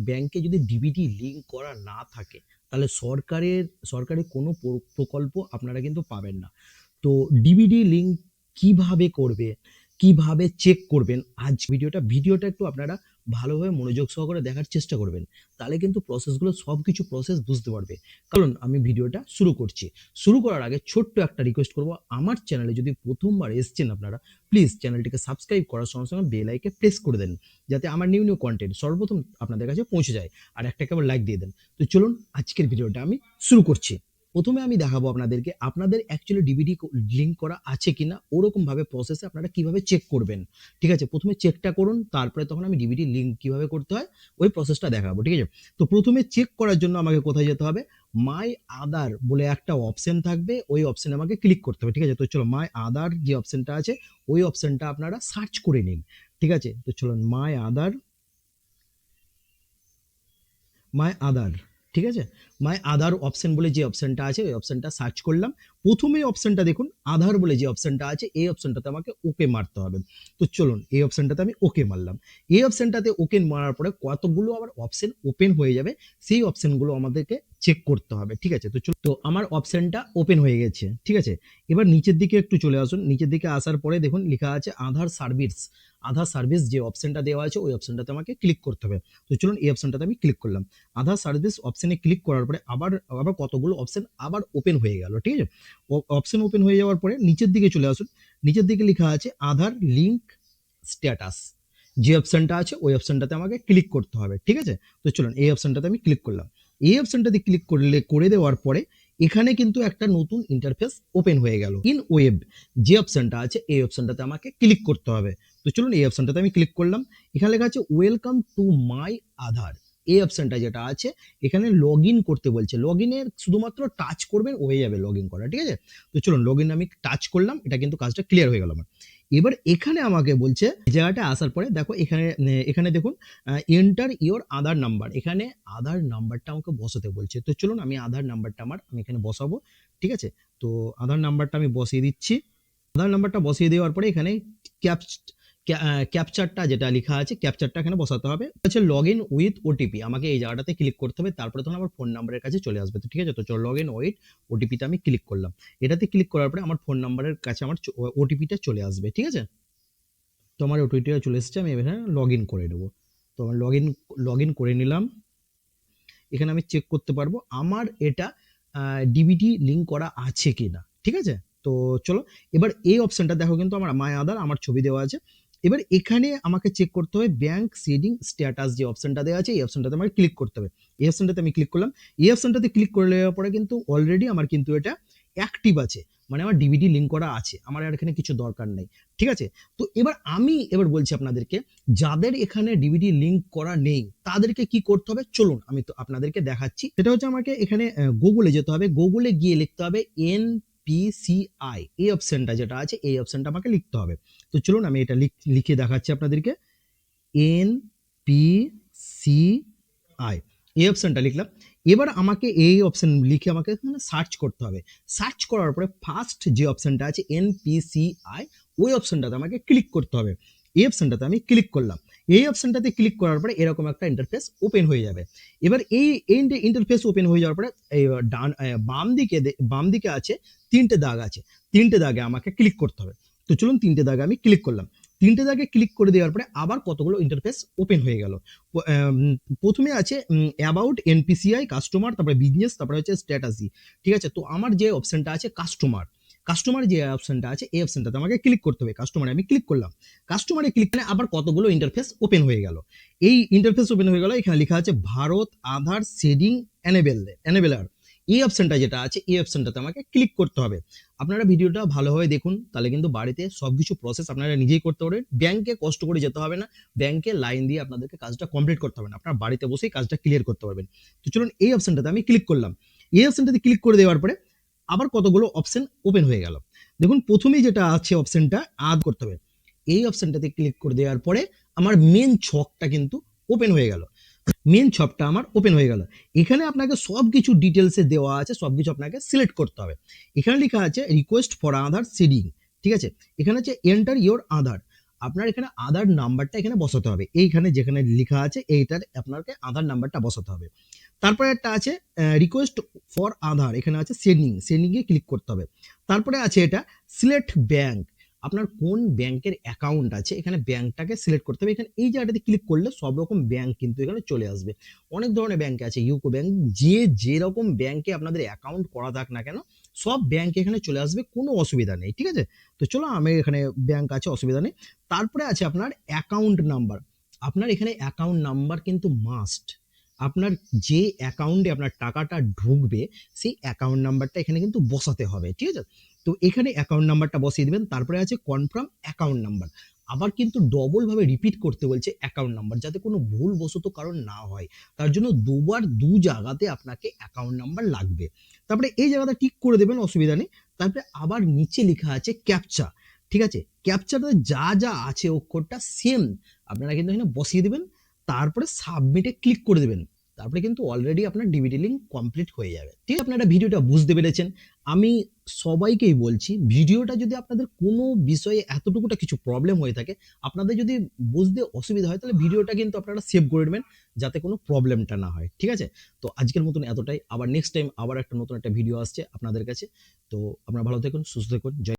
ব্যাংকে যদি DBT link করা না থাকে তাহলে সরকারের কোনো প্রকল্প আপনারা কিন্তু পাবেন না। তো ডিবিটি লিঙ্ক কিভাবে করবে, কিভাবে চেক করবেন, আজ ভিডিওটা একটু আপনারা ভালোভাবে মনোযোগ সহকারে দেখার চেষ্টা করবেন, তাহলে কিন্তু প্রসেসগুলো সবকিছু প্রসেস বুঝতে পারবে। কারণ আমি ভিডিওটা শুরু করছি, শুরু করার আগে ছোট্ট একটা রিকোয়েস্ট করব, আমার চ্যানেলে যদি প্রথমবার এসেছেন আপনারা, প্লিজ চ্যানেলটিকে সাবস্ক্রাইব করার সঙ্গে সঙ্গে বেল আইকনে প্রেস করে দেন, যাতে আমার নিউ নিউ কন্টেন্ট সর্বপ্রথম আপনাদের কাছে পৌঁছে যায়। আর একটা কেবল লাইক দিয়ে দেন। তো চলুন আজকের ভিডিওটা আমি শুরু করছি। প্রথমে আমি দেখাবো আপনাদেরকে আপনাদের অ্যাকচুয়ালি ডিবিটি লিঙ্ক করা আছে কিনা, ওরকম ভাবে প্রসেসে আপনারা কিভাবে চেক করবেন। ঠিক আছে, প্রথমে চেকটা করুন, তারপরে তখন আমি ডিবিটি লিঙ্ক কিভাবে করতে হয় ওই প্রসেসটা দেখাবো। ঠিক আছে, তো প্রথমে চেক করার জন্য আমাকে কোথায় যেতে হবে, মাই আদার বলে একটা অপশন থাকবে, ওই অপশনে আমাকে ক্লিক করতে হবে। ঠিক আছে, তো চলো মাই আদার যে অপশনটা আছে ওই অপশনটা আপনারা সার্চ করে নিন। ঠিক আছে, তো চলুন মাই আদার, ঠিক আছে, মাই আদার অপশন বলে যে অপশনটা আছে ওই অপশনটা সার্চ করলাম। প্রথমে অপশনটা দেখুন আধার বলে যে অপশনটা আছে, এই অপশনটাতে আমাকে ওকে মারতে হবে। তো চলুন এই অপশনটাতে আমি ওকে মারলাম। এই অপশনটাতে ওকে মারার পরে কতগুলো আবার অপশন ওপেন হয়ে যাবে, সেই অপশনগুলো আমাদেরকে চেক করতে হবে। ঠিক আছে, তো আমার অপশনটা ওপেন হয়ে গেছে। ঠিক আছে, এবার নিচের দিকে একটু চলে আসুন। নিচের দিকে আসার পরে দেখুন লেখা আছে আধার সার্ভিস যে অপশনটা দেওয়া আছে ওই অপশনটাতে আমাকে ক্লিক করতে হবে। তো চলুন এই অপশনটাতে আমি ক্লিক করলাম। আধার সার্ভিস অপশনে ক্লিক করার পরে আবার আবার কতগুলো অপশন আবার ওপেন হয়ে গেল। ঠিক আছে, অপশন ওপেন হয়ে যাওয়ার পরে নিচের দিকে চলে আসুন। নিচের দিকে লেখা আছে আধার লিঙ্ক স্ট্যাটাস, যে অপশনটা আছে ওই অপশনটাতে আমাকে ক্লিক করতে হবে। ঠিক আছে, তো চলুন এই অপশনটাতে আমি ক্লিক করলাম। এই অপশনটাতে ক্লিক করে দেওয়ার পরে এখানে কিন্তু একটা নতুন ইন্টারফেস ওপেন হয়ে গেল। ইন ওয়েব যে অপশনটা আছে এই অপশনটাতে আমাকে ক্লিক করতে হবে। তো চলুন এই অপশনটাতে আমি ক্লিক করলাম। এখানে লেখা আছে ওয়েলকাম টু মাই আধার, এই অপশনটা যেটা আছে এখানে লগ ইন করতে বলছে। লগ ইনের শুধুমাত্র টাচ করবেন হয়ে যাবে লগ ইন করা। ঠিক আছে, তো চলুন লগ ইন আমি টাচ করলাম, এটা কিন্তু কাজটা ক্লিয়ার হয়ে গেল আমার। এবার এখানে আমাকে বলছে জায়গাটা আসার পরে দেখো এখানে দেখুন এন্টার ইওর আধার নাম্বার, এখানে আধার নাম্বারটা আমাকে বসাতে বলছে। তো চলুন আমি আধার নাম্বারটা আমি এখানে বসাবো। ঠিক আছে, তো আধার নাম্বারটা আমি বসিয়ে দিচ্ছি। আধার নাম্বারটা বসিয়ে দেওয়ার পরে এখানে ক্যাপচারটা যেটা লেখা আছে ক্যাপচারটা এখানে বসাতে হবে। আচ্ছা, লগ ইন উইথ ওটিপি আমাকে এই জায়গাটাতে ক্লিক করতে হবে, তারপরে তখন আমার ফোন নাম্বারের কাছে চলে আসবে। তো ঠিক আছে, তো চলো লগ ইন উইথ ওটিপিতে আমি ক্লিক করলাম। এটাতে ক্লিক করার পরে আমার ফোন নাম্বারের কাছে আমার ওটিপিটা চলে আসবে। ঠিক আছে, তো আমার ওটিপিটা চলে এসেছে, আমি এখানে লগ ইন করে নেবো। তো আমার লগ ইন করে নিলাম। এখানে আমি চেক করতে পারবো আমার এটা ডিবিটি লিঙ্ক করা আছে কিনা। ঠিক আছে, তো চলো এবার এই অপশনটা দেখো, কিন্তু আমার মাই আধার আমার ছবি দেওয়া আছে। এবার এখানে আমাকে চেক করতে হবে ব্যাংক সেডিং স্ট্যাটাস যে অপশনটা দেওয়া আছে এই অপশনটাতে আমাকে ক্লিক করতে হবে। এই অপশনটাতে আমি ক্লিক করলাম। এই অপশনটাতে ক্লিক করে নেওয়ার পরে কিন্তু অলরেডি আমার কিন্তু এটা অ্যাক্টিভ আছে, মানে আমার ডিবিটি লিঙ্ক করা আছে, আমার আর এখানে কিছু দরকার নেই। ঠিক আছে, তো এবার বলছি আপনাদেরকে, যাদের এখানে ডিবিটি লিঙ্ক করা নেই তাদেরকে কি করতে হবে চলুন আমি তো আপনাদেরকে দেখাচ্ছি। সেটা হচ্ছে আমাকে এখানে গুগলে যেতে হবে, গুগলে গিয়ে লিখতে হবে এনপিসিআই, এই অপশনটা যেটা আছে এই অপশনটা আমাকে লিখতে হবে। তো চলুন আমি এটা লিখে দেখাচ্ছি আপনাদেরকে। এনপিসিআই এই অপশনটা লিখলাম। এবার আমাকে এই অপশন লিখে আমাকে এখানে সার্চ করতে হবে। সার্চ করার পরে ফার্স্ট যে অপশনটা আছে এনপিসিআই ওই অপশনটাতে আমাকে ক্লিক করতে হবে। এই অপশনটাতে আমি ক্লিক করলাম। এই অপশনটাতে ক্লিক করার পরে এরকম একটা ইন্টারফেস ওপেন হয়ে যাবে। এবার এই ইন্টারফেস ওপেন হয়ে যাওয়ার পরে এই বাম দিকে আছে তিনটে দাগ আছে, তিনটে দাগে আমাকে ক্লিক করতে হবে। তো চলুন তিনটে দাগে আমি ক্লিক করলাম। তিনটে দাগে ক্লিক করে দেওয়ার পরে আবার কতগুলো ইন্টারফেস ওপেন হয়ে গেল। প্রথমে আছে অ্যাবাউট এনপিসিআই কাস্টমার, তারপরে বিজনেস, তারপরে হচ্ছে স্ট্যাটাসি। ঠিক আছে, তো আমার যে অপশনটা আছে কাস্টমার যে অপশনটা আছে এই অপশনটাতে আমাকে ক্লিক করতে হবে। কাস্টমারে আমি ক্লিক করলাম। কাস্টমারে ক্লিক করলে আবার কতগুলো ইন্টারফেস ওপেন হয়ে গেল। এই ইন্টারফেস ওপেন হয়ে গেল, এখানে লেখা আছে ভারত আধার শেডিং এনেবেলার, এই অপশনটা যেটা আছে এই অপশনটাতে আমাকে ক্লিক করতে হবে। আপনারা ভিডিওটা ভালোভাবে দেখুন, তাহলে কিন্তু বাড়িতে সবকিছু প্রসেস আপনারা নিজেই করতে পারবেন। ব্যাংকে কষ্ট করে যেতে হবে না, ব্যাংকে লাইন দিয়ে আপনাদেরকে কাজটা কমপ্লিট করতে হবে না, আপনারা বাড়িতে বসেই কাজটা ক্লিয়ার করতে পারবেন। তো চলুন এই অপশনটাতে আমি ক্লিক করলাম। এই অপশনটাতে ক্লিক করে দেওয়ার পরে আবার কতগুলো অপশন ওপেন হয়ে গেল। দেখুন প্রথমেই যেটা আছে অপশনটা আদ করতে হবে, এই অপশনটাতে ক্লিক করে দেওয়ার পরে আমার মেন ছকটা কিন্তু ওপেন হয়ে গেল। মেন ছকটা আমার ওপেন হয়ে গেল। এখানে আপনাকে সবকিছু ডিটেলসে দেওয়া আছে, সবকিছু আপনাকে সিলেক্ট করতে হবে। এখানে লেখা আছে রিকোয়েস্ট ফর আধার সিডিং। ঠিক আছে, এখানে আছে এন্টার ইওর আধার। আপনার এখানে আধার নাম্বারটা এখানে বসাতে হবে, এইখানে যেখানে লেখা আছে এইটার আপনাকে আধার নাম্বারটা বসাতে হবে। তারপরে একটা আছে রিকোয়েস্ট ফর আধার, এখানে আছে সেন্ডিংয়ে ক্লিক করতে হবে। তারপরে আছে এটা সিলেক্ট ব্যাংক, আপনার কোন ব্যাংকের অ্যাকাউন্ট আছে এখানে ব্যাংকটাকে সিলেক্ট করতে হবে। এখানে এই জায়গাটাতে ক্লিক করলে সব রকম ব্যাংক কিন্তু এখানে চলে আসবে। অনেক ধরনের ব্যাংক আছে, ইউকো ব্যাংক, যে যেরকম ব্যাংকে আপনাদের অ্যাকাউন্ট করা থাক না কেন সব ব্যাংক এখানে চলে আসবে, কোনো অসুবিধা নেই, ঠিক আছে। তো চলো আমি এখানে ব্যাংক আছে, অসুবিধা নেই। তারপরে আছে আপনার অ্যাকাউন্ট নাম্বার, আপনার এখানে অ্যাকাউন্ট নাম্বার কিন্তু মাস্ট, আপনার যে অ্যাকাউন্টে আপনার টাকাটা ঢুকবে সেই অ্যাকাউন্ট নাম্বারটা এখানে কিন্তু বসাতে হবে, ঠিক আছে। তো এখানে অ্যাকাউন্ট নাম্বারটা বসিয়ে দিবেন। তারপরে আছে কনফার্ম অ্যাকাউন্ট নাম্বার, আবার কিন্তু ডবল ভাবে রিপিট করতে বলছে অ্যাকাউন্ট নাম্বার, যাতে কোনো ভুলবশত কারণ না হয়, তার জন্য দুবার দু জায়গাতে আপনাকে অ্যাকাউন্ট নাম্বার লাগবে। তারপরে এই জায়গাটা টিক করে দেবেন, অসুবিধা নেই। তারপরে আবার নিচে লেখা আছে ক্যাপচা, ঠিক আছে, ক্যাপচাটা যা যা আছে অক্ষরটা সেম আপনারা কিন্তু এখানে বসিয়ে দিবেন। তারপরে সাবমিটে ক্লিক করে দেবেন, তারপরে কিন্তু অলরেডি আপনার ডিবিটি লিঙ্ক কমপ্লিট হয়ে যাবে। ঠিক আছে, আপনারা ভিডিওটা বুঝতে পেরেছেন। আমি সবাইকেই বলছি, ভিডিওটা যদি আপনাদের কোনো বিষয়ে এতটুকুটা কিছু প্রবলেম হয়ে থাকে, আপনাদের যদি বুঝতে অসুবিধা হয়, তাহলে ভিডিওটা কিন্তু আপনারা সেভ করে নেবেন, যাতে কোনো প্রবলেমটা না হয়, ঠিক আছে। তো আজকের মতন এতটাই, আবার নেক্সট টাইম আবার একটা নতুন একটা ভিডিও আসছে আপনাদের কাছে। তো আপনারা ভালো থাকুন, সুস্থ থাকুন, জয়।